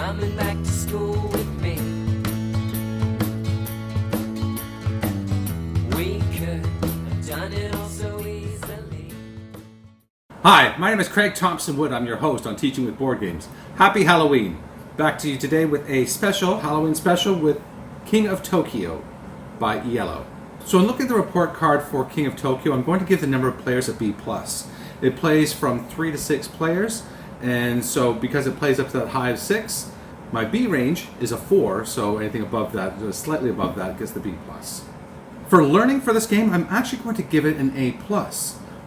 coming back to school with me. We could have done it all so easily. Hi, my name is Craig Thompson-Wood. I'm your host on Teaching with Board Games. Happy Halloween. Back to you today with a special, Halloween special with King of Tokyo by Yellow. So in looking at the report card for King of Tokyo, I'm going to give the number of players a B+. It plays from 3 to 6 players, and so because it plays up to that high of 6, my B range is a 4, so anything above that, slightly above that, gets the B+. For learning for this game, I'm actually going to give it an A+,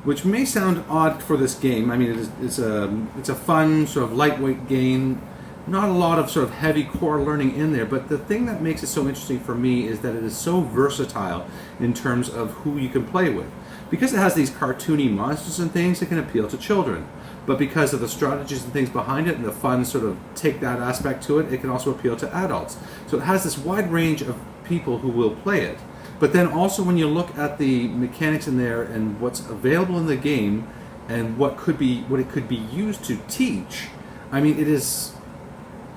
which may sound odd for this game. I mean, it's a fun, sort of lightweight game, not a lot of sort of heavy core learning in there, but the thing that makes it so interesting for me is that it is so versatile in terms of who you can play with. Because it has these cartoony monsters and things, it can appeal to children. But because of the strategies and things behind it and the fun sort of take that aspect to it, it can also appeal to adults. So it has this wide range of people who will play it. But then also when you look at the mechanics in there and what's available in the game and what it could be used to teach, I mean, it is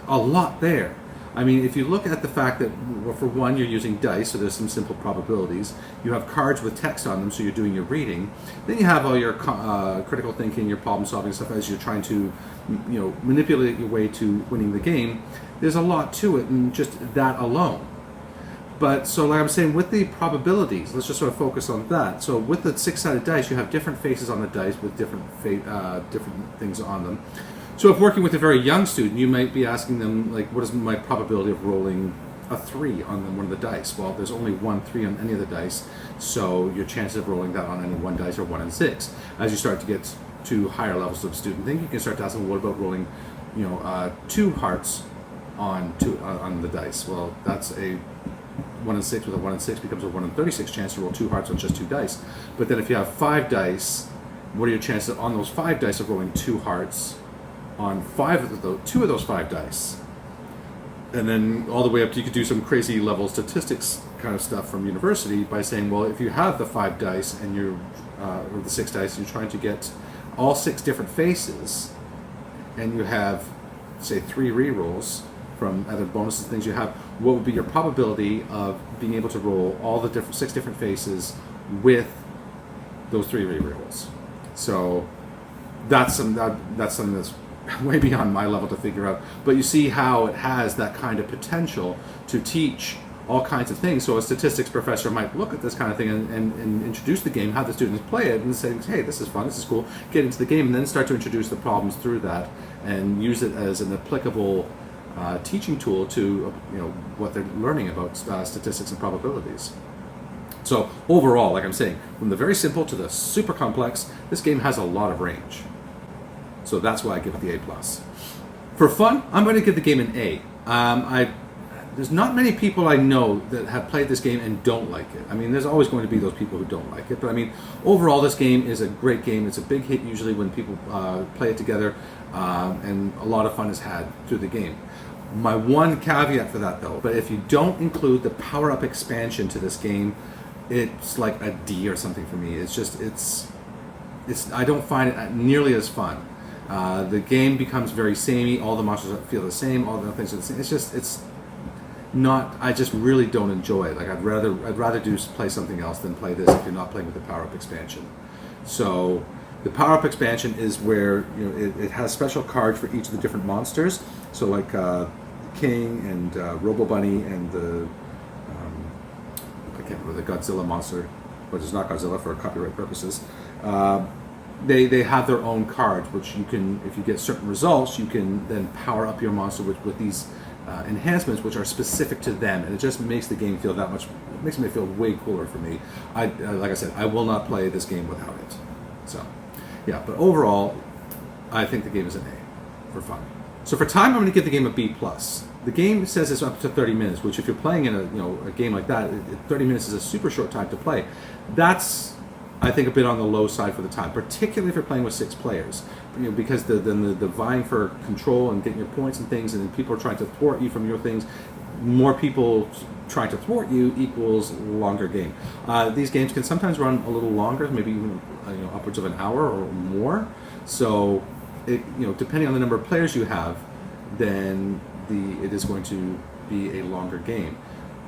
a lot there. I mean, if you look at the fact that, well, for one, you're using dice, so there's some simple probabilities. You have cards with text on them, so you're doing your reading. Then you have all your critical thinking, your problem-solving stuff as you're trying to, manipulate your way to winning the game. There's a lot to it, and just that alone. But so, like I'm saying, with the probabilities, let's just sort of focus on that. So, with the 6-sided dice, you have different faces on the dice with different things on them. So if working with a very young student, you might be asking them, like, what is my probability of rolling a 3 on one of the dice? Well, there's only 1 3 on any of the dice, so your chances of rolling that on any one dice are 1 in 6. As you start to get to higher levels of student thinking, you can start to ask them, what about rolling, 2 hearts on the dice? Well, that's a 1 in 6 with a 1 in 6 becomes a 1 in 36 chance to roll 2 hearts on just 2 dice. But then if you have 5 dice, what are your chances on those 5 dice of rolling 2 hearts on 2 of those 5 dice? And then all the way up to, you could do some crazy level statistics kind of stuff from university by saying, well, if you have the 5 dice and you're or the 6 dice, and you're trying to get all 6 different faces, and you have, say, 3 rerolls from other bonuses and things you have, what would be your probability of being able to roll all the 6 different faces with those 3 rerolls? So that's something that's way beyond my level to figure out, but you see how it has that kind of potential to teach all kinds of things. So a statistics professor might look at this kind of thing and introduce the game, have the students play it, and say, hey, this is fun, this is cool, get into the game, and then start to introduce the problems through that and use it as an applicable teaching tool to what they're learning about statistics and probabilities. So overall, like I'm saying, from the very simple to the super complex, this game has a lot of range. So that's why I give it the A+. For fun, I'm going to give the game an A. There's not many people I know that have played this game and don't like it. I mean, there's always going to be those people who don't like it. But I mean, overall, this game is a great game. It's a big hit usually when people play it together, and a lot of fun is had through the game. My one caveat for that, though, but if you don't include the power-up expansion to this game, it's like a D or something for me. It's I don't find it nearly as fun. The game becomes very samey. All the monsters feel the same. All the things are the same. It's not. I just really don't enjoy it. Like I'd rather play something else than play this if you're not playing with the power-up expansion. So the power-up expansion is where it has special cards for each of the different monsters. So like King and Robo Bunny and the I can't remember the Godzilla monster, but it's not Godzilla for copyright purposes. They have their own cards, which you can, if you get certain results, you can then power up your monster with these enhancements, which are specific to them, and it just makes the game feel that much. It makes me feel way cooler for me. Like I said, I will not play this game without it. So, yeah. But overall, I think the game is an A for fun. So for time, I'm going to give the game a B+. The game says it's up to 30 minutes, which if you're playing in a game like that, 30 minutes is a super short time to play. That's, I think, a bit on the low side for the time, particularly if you're playing with 6 players. Because the vying for control and getting your points and things, and then people are trying to thwart you from your things. More people trying to thwart you equals longer game. These games can sometimes run a little longer, maybe even upwards of an hour or more. So, depending on the number of players you have, then it is going to be a longer game.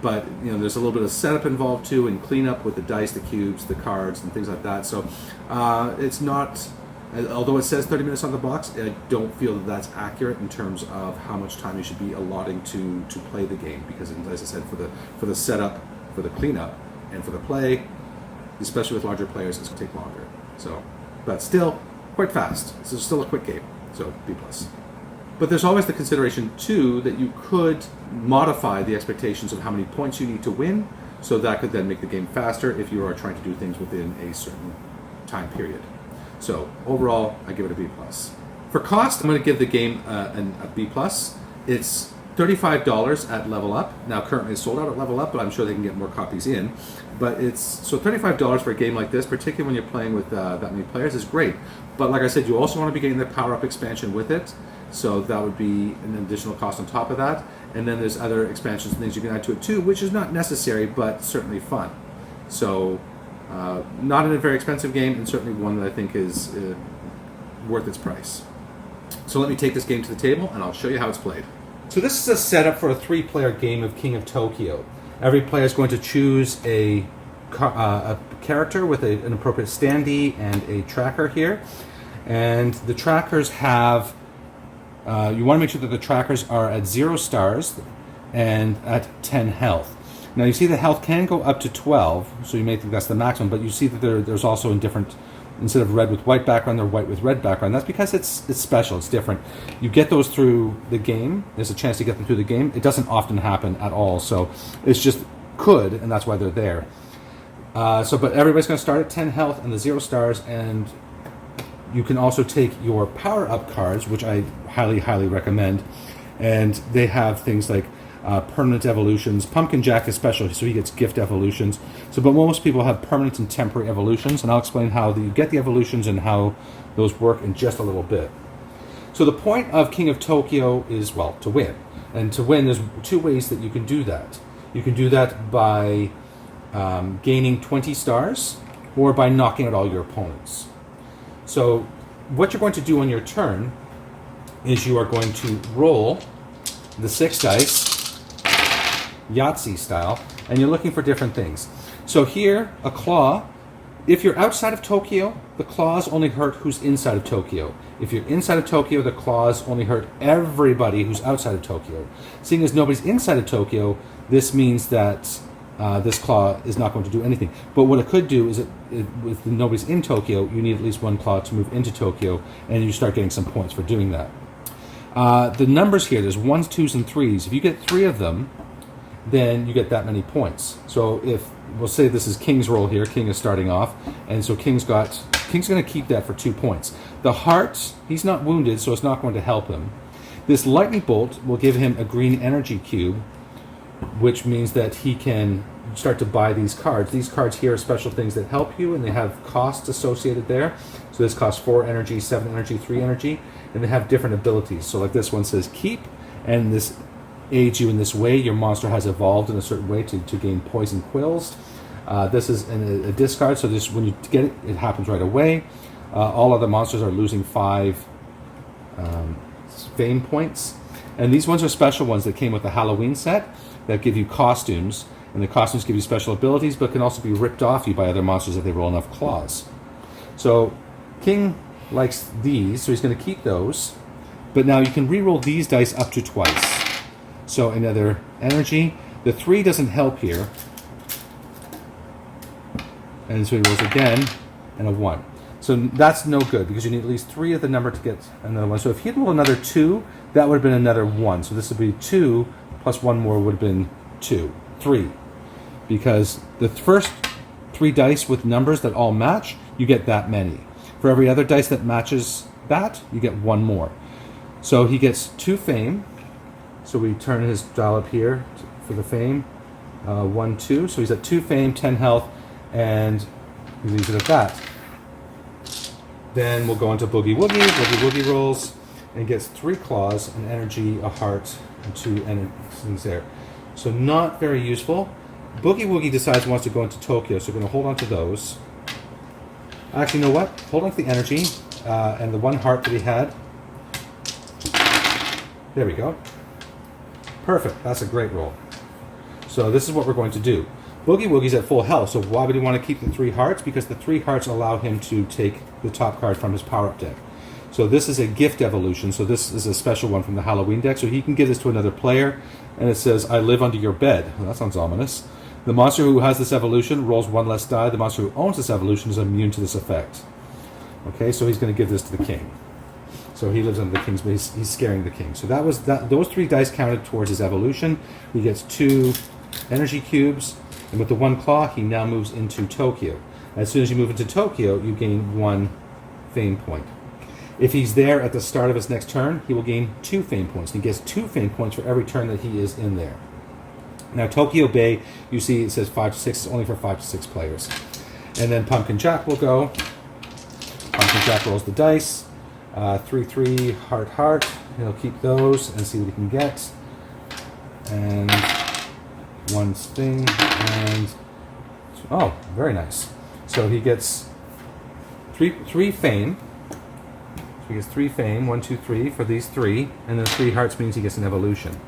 But there's a little bit of setup involved too, and cleanup with the dice, the cubes, the cards, and things like that. So it's not. Although it says 30 minutes on the box, I don't feel that that's accurate in terms of how much time you should be allotting to play the game. Because, as I said, for the setup, for the cleanup, and for the play, especially with larger players, it's going to take longer. So, but still quite fast. So it's still a quick game. So B+. But there's always the consideration too that you could modify the expectations of how many points you need to win. So that could then make the game faster if you are trying to do things within a certain time period. So overall, I give it a B+. For cost, I'm going to give the game a B+. It's $35 at Level Up. Now currently it's sold out at Level Up, but I'm sure they can get more copies in. But so $35 for a game like this, particularly when you're playing with that many players, is great. But like I said, you also want to be getting the power-up expansion with it. So that would be an additional cost on top of that. And then there's other expansions and things you can add to it too, which is not necessary, but certainly fun. So not in a very expensive game, and certainly one that I think is worth its price. So let me take this game to the table, and I'll show you how it's played. So this is a setup for a 3-player game of King of Tokyo. Every player is going to choose a character with an appropriate standee and a tracker here. And the trackers have... you want to make sure that the trackers are at 0 stars and at 10 health. Now you see the health can go up to 12, so you may think that's the maximum, but you see that there's also in different, instead of red with white background, they're white with red background. That's because it's special, it's different. You get those through the game. There's a chance to get them through the game. It doesn't often happen at all, so it's just could, and that's why they're there. But everybody's going to start at 10 health and the 0 stars, and you can also take your power-up cards, which I highly, highly recommend, and they have things like permanent evolutions. Pumpkin Jack is special, so he gets gift evolutions. But most people have permanent and temporary evolutions, and I'll explain how you get the evolutions and how those work in just a little bit. So the point of King of Tokyo is, well, to win. And to win, there's 2 ways that you can do that. You can do that by gaining 20 stars, or by knocking out all your opponents. So what you're going to do on your turn is you are going to roll the 6 dice, Yahtzee style, and you're looking for different things. So here, a claw, if you're outside of Tokyo, the claws only hurt who's inside of Tokyo. If you're inside of Tokyo, the claws only hurt everybody who's outside of Tokyo. Seeing as nobody's inside of Tokyo, this means that this claw is not going to do anything. But what it could do is, if nobody's in Tokyo, you need at least 1 claw to move into Tokyo, and you start getting some points for doing that. The numbers here, there's 1s, 2s, and 3s. If you get 3 of them, then you get that many points. So if, we'll say this is King's roll here, King is starting off, and so King's going to keep that for 2 points. The heart, he's not wounded, so it's not going to help him. This lightning bolt will give him a green energy cube, which means that he can start to buy these cards. These cards here are special things that help you, and they have costs associated there. So this costs 4 energy, 7 energy, 3 energy, and they have different abilities. So like this one says keep, and this aids you in this way. Your monster has evolved in a certain way to gain poison quills. This is a discard, so this, when you get it, it happens right away. All other monsters are losing 5 fame points. And these ones are special ones that came with the Halloween set that give you costumes, and the costumes give you special abilities, but can also be ripped off you by other monsters if they roll enough claws. So King likes these, so he's going to keep those. But now you can re-roll these dice up to twice. So another energy. The 3 doesn't help here. And so he rolls again, and a 1. So that's no good, because you need at least 3 of the number to get another 1. So if he'd rolled another 2, that would have been another 1. So this would be 2 plus 1 more would have been 3. Because the first 3 dice with numbers that all match, you get that many. For every other dice that matches that, you get 1 more. So he gets 2 fame. So we turn his dial up here for the fame. 1, 2. So he's at 2 fame, 10 health, and he leaves it at that. Then we'll go into Boogie Woogie. Boogie Woogie rolls and gets 3 claws, an energy, a heart, and 2 things there. So not very useful. Boogie Woogie decides he wants to go into Tokyo, so we're going to hold on to those. Actually, you know what? Hold on to the energy and the 1 heart that he had. There we go. Perfect. That's a great roll. So this is what we're going to do. Boogie Woogie's at full health, so why would he want to keep the 3 hearts? Because the 3 hearts allow him to take the top card from his power-up deck. So this is a gift evolution, so this is a special one from the Halloween deck, so he can give this to another player, and it says, I live under your bed. Well, that sounds ominous. The monster who has this evolution rolls 1 less die. The monster who owns this evolution is immune to this effect. Okay, so he's going to give this to the king. So he lives under the king's, but he's scaring the king. So that was that. Those 3 dice counted towards his evolution. He gets 2 energy cubes, and with the 1 claw, he now moves into Tokyo. As soon as you move into Tokyo, you gain 1 fame point. If he's there at the start of his next turn, he will gain 2 fame points. And he gets 2 fame points for every turn that he is in there. Now, Tokyo Bay, you see it says 5 to 6. It's only for 5 to 6 players. And then Pumpkin Jack will go. Pumpkin Jack rolls the dice. 3-3 heart heart. He'll keep those and see what he can get. And 1 sting and oh, very nice. So he gets 3 fame. So he gets 3 fame. 1, 2, 3 for these 3, and then 3 hearts means he gets an evolution.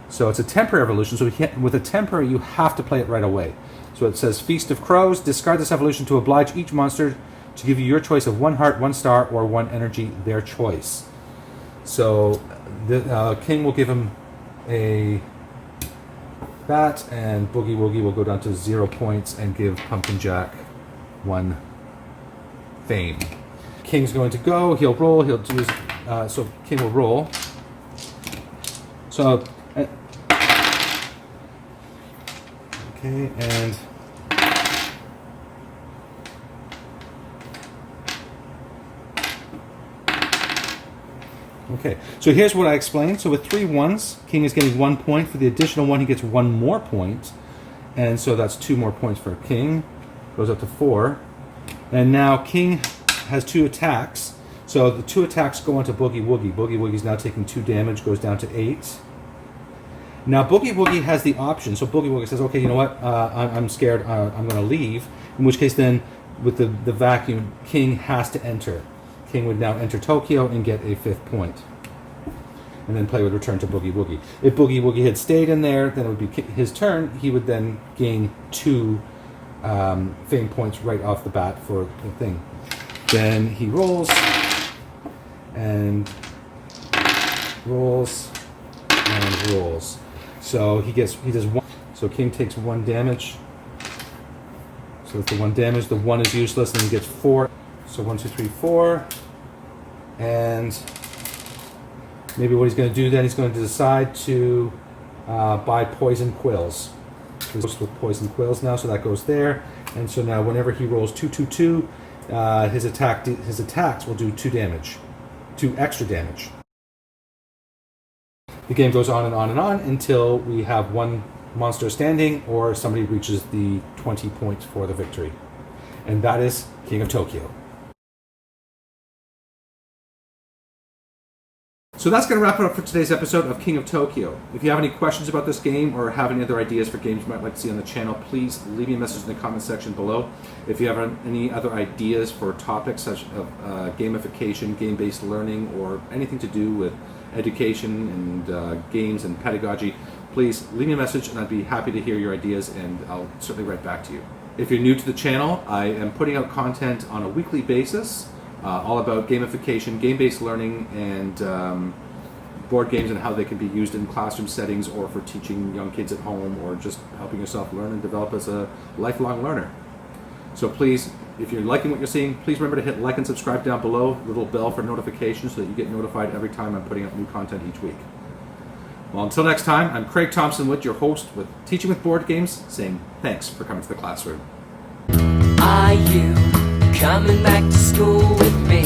So it's a temporary evolution. So with a temporary, you have to play it right away. So it says Feast of Crows. Discard this evolution to oblige each monster to give you your choice of 1 heart, 1 star, or 1 energy, their choice. So the king will give him a bat, and Boogie Woogie will go down to 0 points and give Pumpkin Jack 1 fame. King's going to go. He'll roll. He'll do his, so King will roll. So okay, and okay, so here's what I explained. So with 3 1s, King is getting 1 point. For the additional 1, he gets 1 more point. And so that's 2 more points for King. Goes up to 4. And now King has 2 attacks. So the 2 attacks go onto Boogie Woogie. Boogie Woogie's now taking 2 damage, goes down to 8. Now Boogie Woogie has the option. So Boogie Woogie says, okay, you know what? I'm scared. I'm going to leave. In which case then, with the vacuum, King has to enter. King would now enter Tokyo and get a 5th point. And then play would return to Boogie Woogie. If Boogie Woogie had stayed in there, then it would be his turn. He would then gain 2 fame points right off the bat for the thing. Then he rolls and rolls and rolls. So he does 1. So King takes 1 damage. So that's the 1 damage. The 1 is useless, and he gets 4. So 1, 2, 3, 4. And maybe what he's going to do then, he's going to decide to buy poison quills. He's with poison quills now, so that goes there. And so now whenever he rolls 2, 2, 2, his attacks will do 2 damage. 2 extra damage. The game goes on and on and on until we have 1 monster standing or somebody reaches the 20 points for the victory. And that is King of Tokyo. So that's going to wrap it up for today's episode of King of Tokyo. If you have any questions about this game or have any other ideas for games you might like to see on the channel, please leave me a message in the comment section below. If you have any other ideas for topics such as gamification, game-based learning, or anything to do with education and games and pedagogy, please leave me a message and I'd be happy to hear your ideas, and I'll certainly write back to you. If you're new to the channel, I am putting out content on a weekly basis. All about gamification, game-based learning, and board games and how they can be used in classroom settings or for teaching young kids at home or just helping yourself learn and develop as a lifelong learner. So please, if you're liking what you're seeing, please remember to hit like and subscribe down below, little bell for notifications so that you get notified every time I'm putting out new content each week. Well, until next time, I'm Craig Thompson-Wood, your host with Teaching with Board Games, saying thanks for coming to the classroom. Are you coming back to school with me?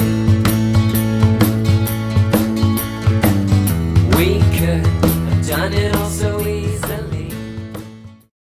We could have done it all.